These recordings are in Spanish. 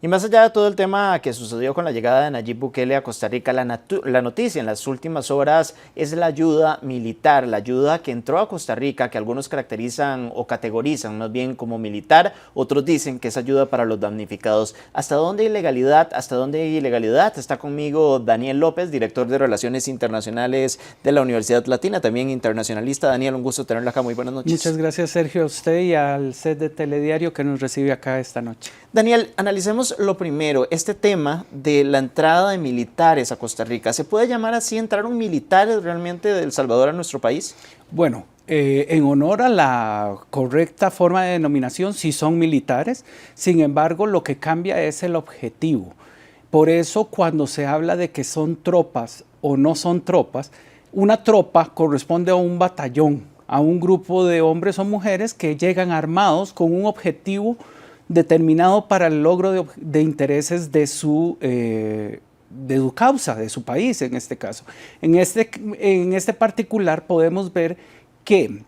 Y más allá de todo el tema que sucedió con la llegada de Nayib Bukele a Costa Rica, la noticia en las últimas horas es la ayuda militar, la ayuda que entró a Costa Rica, que algunos caracterizan o categorizan más bien como militar, otros dicen que es ayuda para los damnificados. ¿Hasta dónde hay legalidad? ¿Hasta dónde hay ilegalidad? Está conmigo Daniel López, director de Relaciones Internacionales de la Universidad Latina, también internacionalista. Daniel, un gusto tenerlo acá. Muy buenas noches. Muchas gracias, Sergio, a usted y al set de Telediario que nos recibe acá esta noche. Daniel, analicemos lo primero, este tema de la entrada de militares a Costa Rica. ¿Se puede llamar así, entraron militares realmente de El Salvador a nuestro país? Bueno, en honor a la correcta forma de denominación, sí son militares, sin embargo, lo que cambia es el objetivo. Por eso, cuando se habla de que son tropas o no son tropas, una tropa corresponde a un batallón, a un grupo de hombres o mujeres que llegan armados con un objetivo determinado para el logro de intereses de su causa, de su país en este caso. En este particular podemos ver que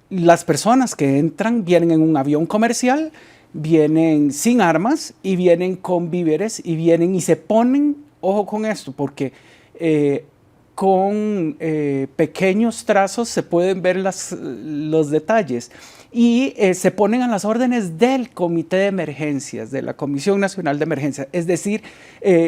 las personas que entran vienen en un avión comercial, vienen sin armas y vienen con víveres y vienen y se ponen, ojo con esto, porque con pequeños trazos se pueden ver los detalles y se ponen a las órdenes del Comité de Emergencias, de la Comisión Nacional de Emergencias. Es decir,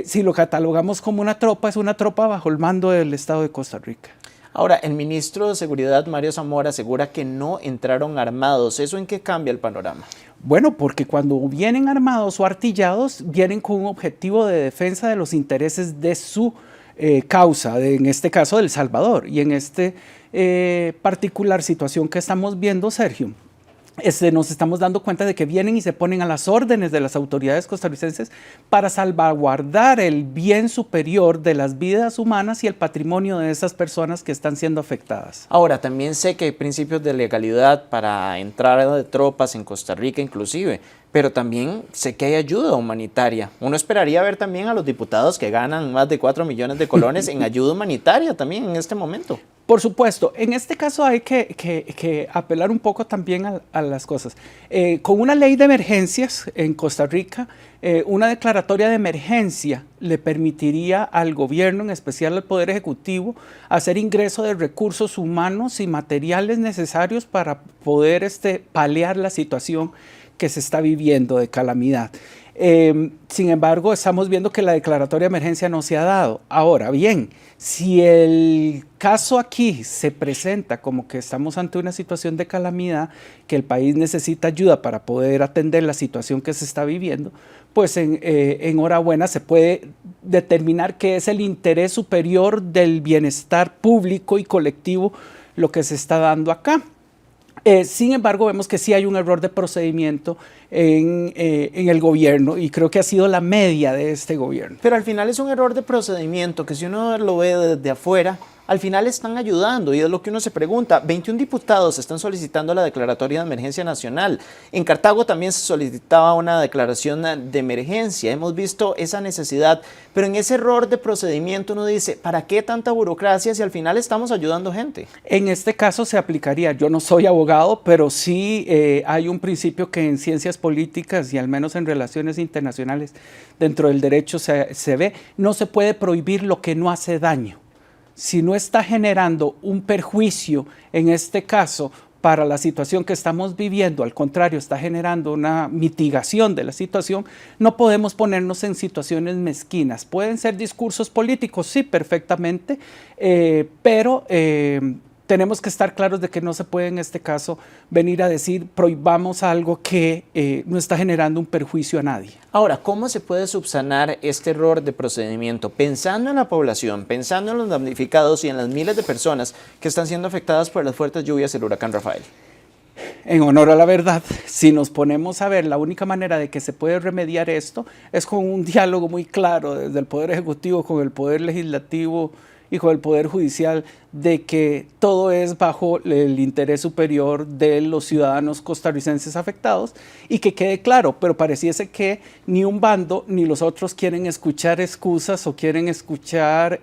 si lo catalogamos como una tropa, es una tropa bajo el mando del Estado de Costa Rica. Ahora, el ministro de Seguridad, Mario Zamora, asegura que no entraron armados. ¿Eso en qué cambia el panorama? Bueno, porque cuando vienen armados o artillados, vienen con un objetivo de defensa de los intereses de su causa, en este caso de El Salvador. Y en esta particular situación que estamos viendo, Sergio, nos estamos dando cuenta de que vienen y se ponen a las órdenes de las autoridades costarricenses para salvaguardar el bien superior de las vidas humanas y el patrimonio de esas personas que están siendo afectadas. Ahora, también sé que hay principios de legalidad para entrar de tropas en Costa Rica inclusive, pero también sé que hay ayuda humanitaria. Uno esperaría ver también a los diputados que ganan más de 4 millones de colones en ayuda humanitaria también en este momento. Por supuesto, en este caso hay que apelar un poco también a las cosas. Con una ley de emergencias en Costa Rica, una declaratoria de emergencia le permitiría al gobierno, en especial al Poder Ejecutivo, hacer ingreso de recursos humanos y materiales necesarios para poder paliar la situación que se está viviendo de calamidad. Sin embargo, estamos viendo que la declaratoria de emergencia no se ha dado. Ahora bien, si el caso aquí se presenta como que estamos ante una situación de calamidad, que el país necesita ayuda para poder atender la situación que se está viviendo, pues enhorabuena se puede determinar que es el interés superior del bienestar público y colectivo lo que se está dando acá. Sin embargo, vemos que sí hay un error de procedimiento en el gobierno y creo que ha sido la media de este gobierno. Pero al final es un error de procedimiento que si uno lo ve desde afuera, al final están ayudando y es lo que uno se pregunta. 21 diputados están solicitando la declaratoria de emergencia nacional. En Cartago también se solicitaba una declaración de emergencia. Hemos visto esa necesidad, pero en ese error de procedimiento uno dice, ¿para qué tanta burocracia si al final estamos ayudando gente? En este caso se aplicaría, yo no soy abogado, pero sí hay un principio que en ciencias políticas y al menos en relaciones internacionales dentro del derecho se ve, no se puede prohibir lo que no hace daño. Si no está generando un perjuicio, en este caso, para la situación que estamos viviendo, al contrario, está generando una mitigación de la situación, no podemos ponernos en situaciones mezquinas. Pueden ser discursos políticos, sí, perfectamente, pero tenemos que estar claros de que no se puede en este caso venir a decir prohibamos algo que no está generando un perjuicio a nadie. Ahora, ¿cómo se puede subsanar este error de procedimiento? Pensando en la población, pensando en los damnificados y en las miles de personas que están siendo afectadas por las fuertes lluvias del huracán Rafael. En honor a la verdad, si nos ponemos a ver, la única manera de que se puede remediar esto es con un diálogo muy claro desde el Poder Ejecutivo con el Poder Legislativo y con el Poder Judicial, de que todo es bajo el interés superior de los ciudadanos costarricenses afectados y que quede claro, pero pareciese que ni un bando ni los otros quieren escuchar excusas o quieren escuchar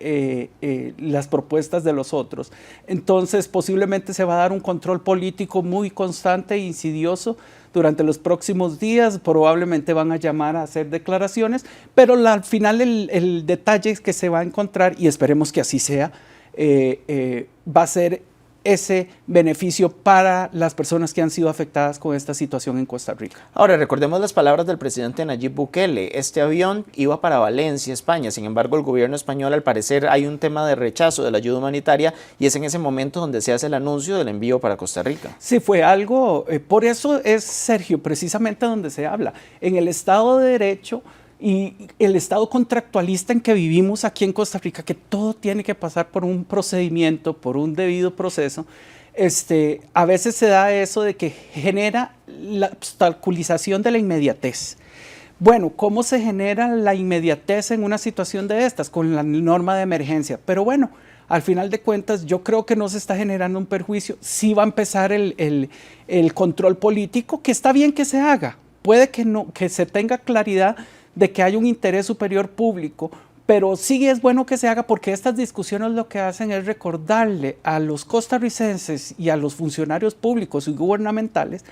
las propuestas de los otros. Entonces posiblemente se va a dar un control político muy constante e insidioso durante los próximos días, probablemente van a llamar a hacer declaraciones, pero al final el detalle que se va a encontrar, y esperemos que así sea, va a ser ese beneficio para las personas que han sido afectadas con esta situación en Costa Rica. Ahora, recordemos las palabras del presidente Nayib Bukele. Este avión iba para Valencia, España. Sin embargo, el gobierno español, al parecer, hay un tema de rechazo de la ayuda humanitaria y es en ese momento donde se hace el anuncio del envío para Costa Rica. Sí, fue algo, por eso es, Sergio, precisamente donde se habla. En el Estado de Derecho y el estado contractualista en que vivimos aquí en Costa Rica, que todo tiene que pasar por un procedimiento, por un debido proceso, a veces se da eso de que genera la obstaculización de la inmediatez. Bueno, ¿cómo se genera la inmediatez en una situación de estas? Con la norma de emergencia. Pero bueno, al final de cuentas, yo creo que no se está generando un perjuicio. Sí va a empezar el control político, que está bien que se haga. Puede que, no, que se tenga claridad de que hay un interés superior público, pero sí es bueno que se haga porque estas discusiones lo que hacen es recordarle a los costarricenses y a los funcionarios públicos y gubernamentales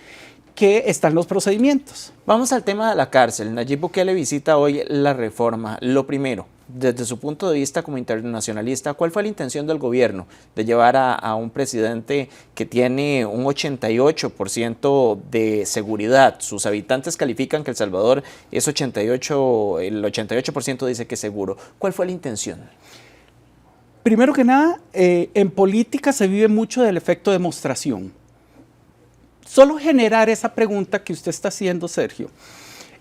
que están los procedimientos. Vamos al tema de la cárcel. Nayib Bukele visita hoy la Reforma. Lo primero, desde su punto de vista como internacionalista, ¿cuál fue la intención del gobierno de llevar a un presidente que tiene un 88% de seguridad? Sus habitantes califican que El Salvador es 88%, el 88% dice que es seguro. ¿Cuál fue la intención? Primero que nada, en política se vive mucho del efecto demostración. Solo generar esa pregunta que usted está haciendo, Sergio,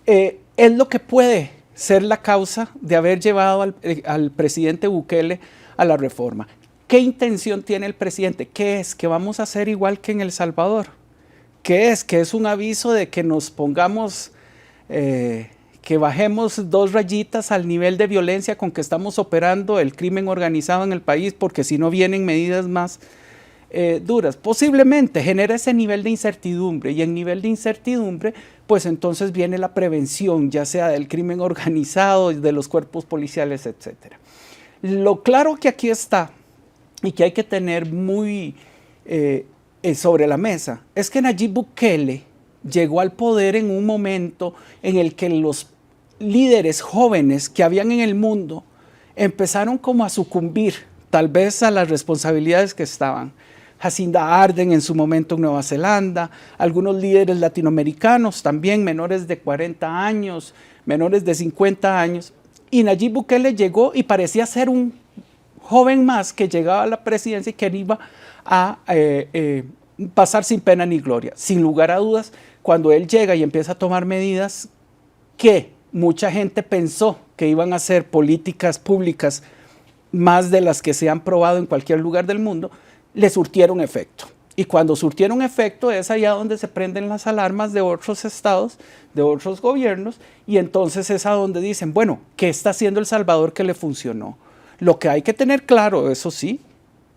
es lo que puede ser la causa de haber llevado al presidente Bukele a la reforma. ¿Qué intención tiene el presidente? ¿Qué es? ¿Que vamos a hacer igual que en El Salvador? ¿Qué es? ¿Que es un aviso de que nos pongamos, que bajemos 2 rayitas al nivel de violencia con que estamos operando el crimen organizado en el país, porque si no vienen medidas más duras? Posiblemente genera ese nivel de incertidumbre, y en nivel de incertidumbre pues entonces viene la prevención, ya sea del crimen organizado, de los cuerpos policiales, etc. Lo claro que aquí está y que hay que tener muy sobre la mesa es que Nayib Bukele llegó al poder en un momento en el que los líderes jóvenes que habían en el mundo empezaron como a sucumbir tal vez a las responsabilidades que estaban. Jacinda Ardern en su momento en Nueva Zelanda, algunos líderes latinoamericanos también, menores de 40 años, menores de 50 años, y Nayib Bukele llegó y parecía ser un joven más que llegaba a la presidencia y que iba a pasar sin pena ni gloria. Sin lugar a dudas, cuando él llega y empieza a tomar medidas que mucha gente pensó que iban a ser políticas públicas más de las que se han probado en cualquier lugar del mundo, le surtieron efecto. Y cuando surtieron efecto es allá donde se prenden las alarmas de otros estados, de otros gobiernos, y entonces es a donde dicen, bueno, ¿qué está haciendo El Salvador que le funcionó? Lo que hay que tener claro, eso sí,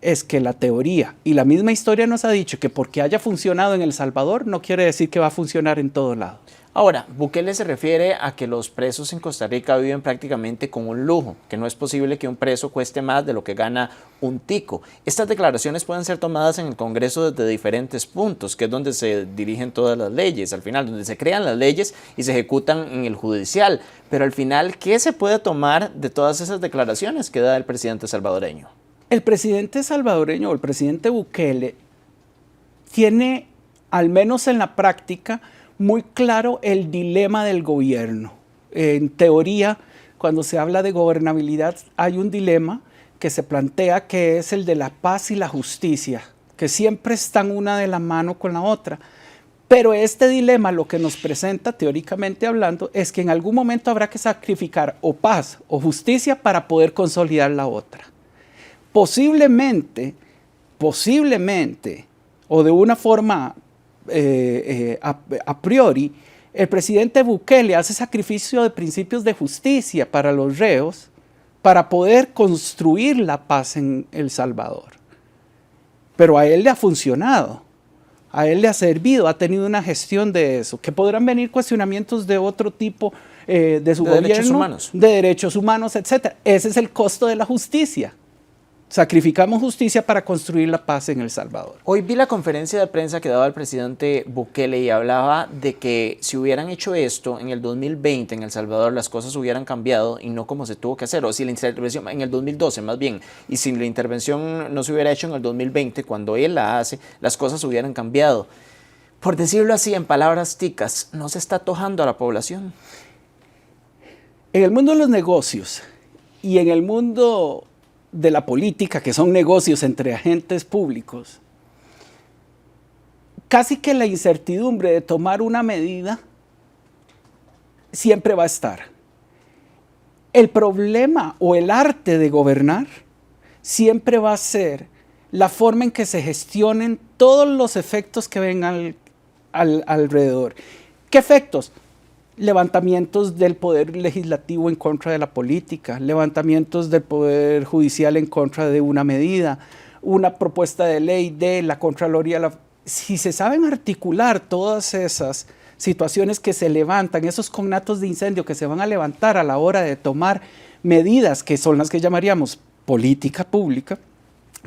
es que la teoría y la misma historia nos ha dicho que porque haya funcionado en El Salvador no quiere decir que va a funcionar en todo lado. Ahora, Bukele se refiere a que los presos en Costa Rica viven prácticamente con un lujo, que no es posible que un preso cueste más de lo que gana un tico. Estas declaraciones pueden ser tomadas en el Congreso desde diferentes puntos, que es donde se dirigen todas las leyes, al final, donde se crean las leyes y se ejecutan en el judicial. Pero al final, ¿qué se puede tomar de todas esas declaraciones que da el presidente salvadoreño? El presidente salvadoreño o el presidente Bukele tiene, al menos en la práctica, muy claro el dilema del gobierno. En teoría, cuando se habla de gobernabilidad, hay un dilema que se plantea que es el de la paz y la justicia, que siempre están una de la mano con la otra. Pero este dilema lo que nos presenta, teóricamente hablando, es que en algún momento habrá que sacrificar o paz o justicia para poder consolidar la otra. Posiblemente, o de una forma a priori, el presidente Bukele hace sacrificio de principios de justicia para los reos para poder construir la paz en El Salvador. Pero a él le ha funcionado, a él le ha servido, ha tenido una gestión de eso, que podrán venir cuestionamientos de otro tipo de su gobierno, derechos humanos. de derechos humanos, etc. Ese es el costo de la justicia. Sacrificamos justicia para construir la paz en El Salvador. Hoy vi la conferencia de prensa que daba el presidente Bukele y hablaba de que si hubieran hecho esto en el 2020 en El Salvador, las cosas hubieran cambiado y no como se tuvo que hacer, o si la intervención en el 2012 más bien, y si la intervención no se hubiera hecho en el 2020, cuando él la hace, las cosas hubieran cambiado. Por decirlo así, en palabras ticas, ¿no se está tojando a la población? En el mundo de los negocios y en el mundo de la política, que son negocios entre agentes públicos, casi que la incertidumbre de tomar una medida siempre va a estar. El problema o el arte de gobernar siempre va a ser la forma en que se gestionen todos los efectos que vengan alrededor. ¿Qué efectos? Levantamientos del poder legislativo en contra de la política, levantamientos del poder judicial en contra de una medida, una propuesta de ley de la Contraloría. Si se saben articular todas esas situaciones que se levantan, esos conatos de incendio que se van a levantar a la hora de tomar medidas que son las que llamaríamos política pública,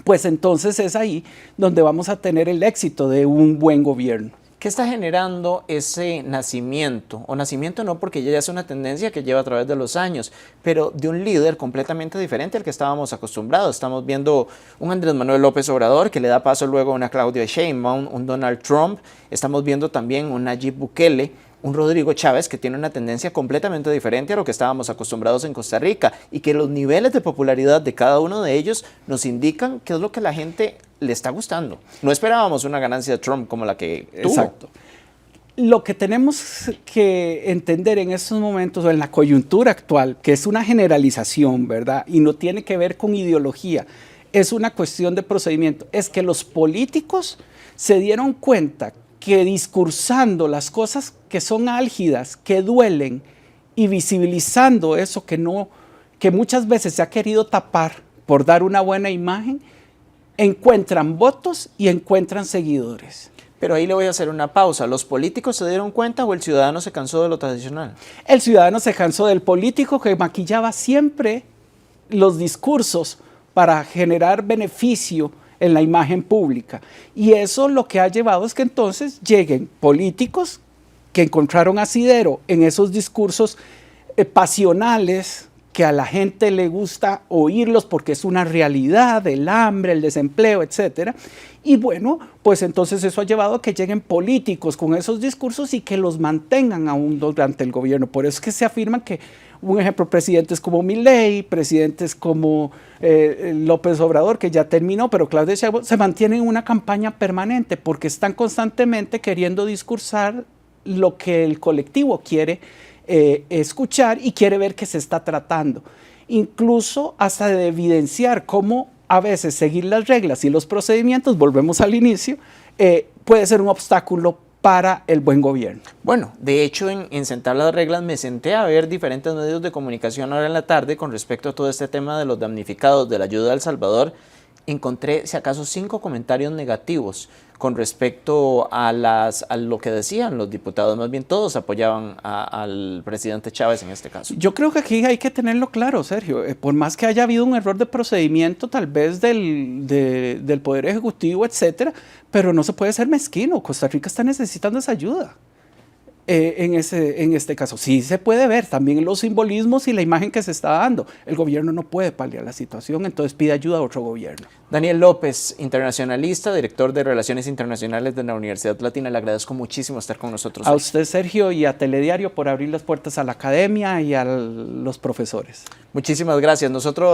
pues entonces es ahí donde vamos a tener el éxito de un buen gobierno. ¿Qué está generando ese nacimiento? O nacimiento no, porque ya es una tendencia que lleva a través de los años, pero de un líder completamente diferente al que estábamos acostumbrados. Estamos viendo un Andrés Manuel López Obrador que le da paso luego a una Claudia Sheinbaum, un Donald Trump. Estamos viendo también un Nayib Bukele, un Rodrigo Chávez que tiene una tendencia completamente diferente a lo que estábamos acostumbrados en Costa Rica y que los niveles de popularidad de cada uno de ellos nos indican qué es lo que la gente le está gustando. No esperábamos una ganancia de Trump como la que tuvo. Exacto. Lo que tenemos que entender en estos momentos o en la coyuntura actual, que es una generalización, ¿verdad? Y no tiene que ver con ideología, es una cuestión de procedimiento, es que los políticos se dieron cuenta que discursando las cosas que son álgidas, que duelen, y visibilizando eso que muchas veces se ha querido tapar por dar una buena imagen, encuentran votos y encuentran seguidores. Pero ahí le voy a hacer una pausa. ¿Los políticos se dieron cuenta o el ciudadano se cansó de lo tradicional? El ciudadano se cansó del político que maquillaba siempre los discursos para generar beneficio en la imagen pública. Y eso lo que ha llevado es que entonces lleguen políticos que encontraron asidero en esos discursos pasionales que a la gente le gusta oírlos porque es una realidad, el hambre, el desempleo, etcétera. Y bueno, pues entonces eso ha llevado a que lleguen políticos con esos discursos y que los mantengan aún durante el gobierno. Por eso es que se afirma que, un ejemplo, presidentes como Milei, presidentes como López Obrador, que ya terminó, pero Claudia Sheinbaum, se mantienen en una campaña permanente porque están constantemente queriendo discursar lo que el colectivo quiere escuchar y quiere ver que se está tratando. Incluso hasta de evidenciar cómo a veces seguir las reglas y los procedimientos, volvemos al inicio, puede ser un obstáculo para el buen gobierno. Bueno, de hecho en Sentar las Reglas me senté a ver diferentes medios de comunicación ahora en la tarde con respecto a todo este tema de los damnificados de la ayuda a El Salvador. Encontré, si acaso, 5 comentarios negativos con respecto a lo que decían los diputados. Más bien todos apoyaban al presidente Chávez en este caso. Yo creo que aquí hay que tenerlo claro, Sergio. Por más que haya habido un error de procedimiento, tal vez del Poder Ejecutivo, etcétera, pero no se puede ser mezquino. Costa Rica está necesitando esa ayuda. En este caso, sí se puede ver también los simbolismos y la imagen que se está dando. El gobierno no puede paliar la situación, entonces pide ayuda a otro gobierno. Daniel López, internacionalista, director de Relaciones Internacionales de la Universidad Latina, le agradezco muchísimo estar con nosotros. A usted, Sergio, y a Telediario por abrir las puertas a la academia y a los profesores. Muchísimas gracias. Nosotros